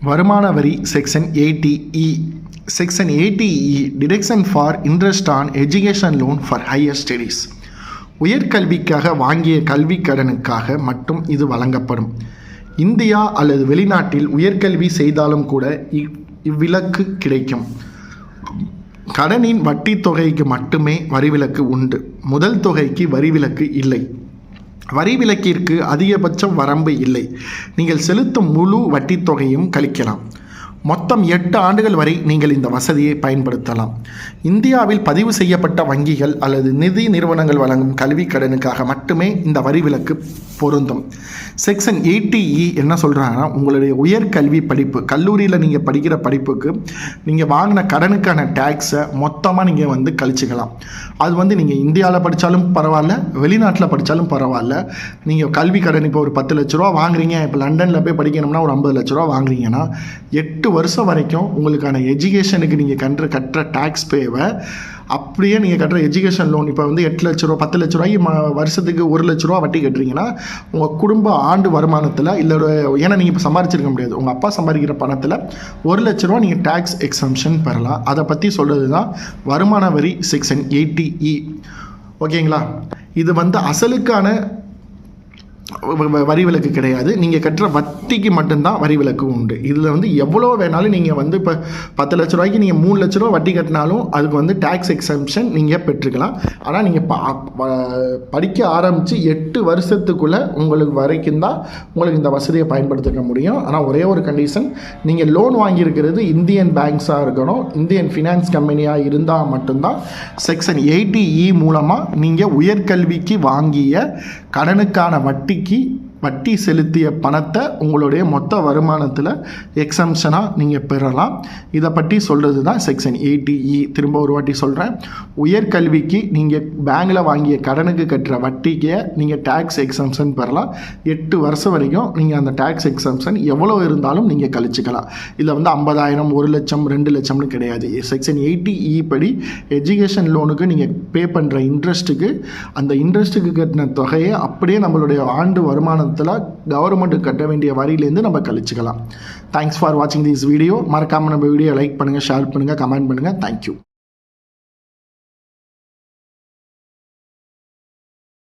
வருமான வரி section 80E. Section 80E deduction for interest on education loan for higher studies. உயர்கல்விக்காக வாங்கிய கல்வி கடனுக்காக மட்டும் இது வழங்கப்படும். இந்தியா அல்லது வெளிநாட்டில் உயர்கல்வி செய்தாலும் கூட இவ்விலக்கு கிடைக்கும். கடனின் வட்டி தொகைக்கு மட்டுமே வரிவிலக்கு உண்டு. முதல் தொகைக்கு வரிவிலக்கு இல்லை. வரி விலக்கிற்கு அதிகபட்சம் வரம்பு இல்லை. நீங்கள் செலுத்தும் முழு வட்டி தொகையும் கழிக்கலாம். மொத்தம் 8 ஆண்டுகள் வரை நீங்கள் இந்த வசதியை பயன்படுத்தலாம். இந்தியாவில் பதிவு செய்யப்பட்ட வங்கிகள் அல்லது நிதி நிறுவனங்கள் வழங்கும் கல்வி கடனுக்காக மட்டுமே இந்த வரி விலக்கு பொருந்தும். செக்ஷன் 80E என்ன சொல்கிறாங்கன்னா, உங்களுடைய உயர்கல்வி படிப்பு கல்லூரியில் நீங்கள் படிக்கிற படிப்புக்கு நீங்கள் வாங்கின கடனுக்கான டேக்ஸை மொத்தமாக நீங்கள் கழிச்சிக்கலாம். அது நீங்கள் இந்தியாவில் படித்தாலும் பரவாயில்ல, வெளிநாட்டில் படித்தாலும் பரவாயில்ல. நீங்கள் கல்வி கடன் இப்போ ஒரு 10 லட்ச ரூபா வாங்குறீங்க, இப்போ லண்டனில் போய் படிக்கணும்னா ஒரு 50 லட்ச ரூபா வாங்குறீங்கன்னா 8 வருஷம் வரைக்கும் உங்களுக்கான எஜுகேஷனுக்கு நீங்கள் கட்டுற டேக்ஸ் பேவை அப்படியே நீங்கள் கட்டுற எஜுகேஷன் லோன் இப்போ 8 லட்ச ரூபா 10 லட்ச ரூபாய்க்கு வருஷத்துக்கு 1 லட்ச ரூபா வட்டி கட்டுறீங்கன்னா உங்கள் குடும்ப ஆண்டு வருமானத்தில் இல்லை, ஏன்னா நீங்கள் இப்போ சம்பாதிச்சிருக்க முடியாது, உங்கள் அப்பா சம்பாதிக்கிற பணத்தில் 1 லட்ச ரூபா நீங்கள் டேக்ஸ் எக்ஸம்ஷன் பெறலாம். அதை பற்றி சொல்கிறது தான் வருமான வரி செக்ஷன் 80E. ஓகேங்களா? இது அசலுக்கான வரி விலக்கு கிடையாது. நீங்கள் கட்டுற வட்டிக்கு மட்டும்தான் வரி விலக்கு உண்டு. இதில் எவ்வளோ வேணாலும் நீங்கள் இப்போ 10 லட்ச ரூபாய்க்கு நீங்கள் 3 லட்ச ரூபா வட்டி கட்டினாலும் அதுக்கு டேக்ஸ் எக்ஸம்ஷன் நீங்கள் பெற்றுக்கலாம். ஆனால் நீங்கள் படிக்க ஆரம்பித்து 8 வருஷத்துக்குள்ளே உங்களுக்கு வரைக்கும் தான் உங்களுக்கு இந்த வசதியை பயன்படுத்திக்க முடியும். ஆனால் ஒரே ஒரு கண்டிஷன், நீங்கள் லோன் வாங்கியிருக்கிறது இந்தியன் பேங்க்ஸாக இருக்கணும், இந்தியன் ஃபினான்ஸ் கம்பெனியாக இருந்தால் மட்டும்தான் செக்ஷன் 80E மூலமாக நீங்கள் உயர்கல்விக்கு வாங்கிய கடனுக்கான வட்டி செலுத்திய பணத்தை உங்களுடைய மொத்த வருமானத்தில் எக்ஸம்ஷனாக நீங்கள் பெறலாம். இதை பற்றி சொல்கிறது தான் செக்ஷன் 80E. திரும்ப ஒரு வாட்டி சொல்கிறேன், உயர்கல்விக்கு நீங்கள் பேங்கில் வாங்கிய கடனுக்கு கட்டுற வட்டிக்கு நீங்கள் டேக்ஸ் எக்ஸம்ஷன் பெறலாம். 8 வருஷம் வரைக்கும் நீங்கள் அந்த டேக்ஸ் எக்ஸம்ஷன் எவ்வளோ இருந்தாலும் நீங்கள் கழிச்சிக்கலாம். இதில் 50,000, 1 லட்சம், 2 லட்சம்னு கிடையாது. செக்ஷன் 80E படி எஜுகேஷன் லோனுக்கு நீங்கள் பே பண்ணுற இன்ட்ரெஸ்ட்டுக்கு அந்த இன்ட்ரெஸ்ட்டுக்கு கட்டின தொகையை அப்படியே நம்மளுடைய ஆண்டு வருமானம் கவர்மெண்ட் கட்ட வேண்டிய வரியிலேருந்து நம்ம கழிச்சுக்கலாம். தேங்க்ஸ் ஃபார் வாட்சிங் திஸ் வீடியோ. மறக்காமல் நம்ம வீடியோ லைக் பண்ணுங்கள், ஷேர் பண்ணுங்கள், கமெண்ட் பண்ணுங்கள். தேங்க்யூ.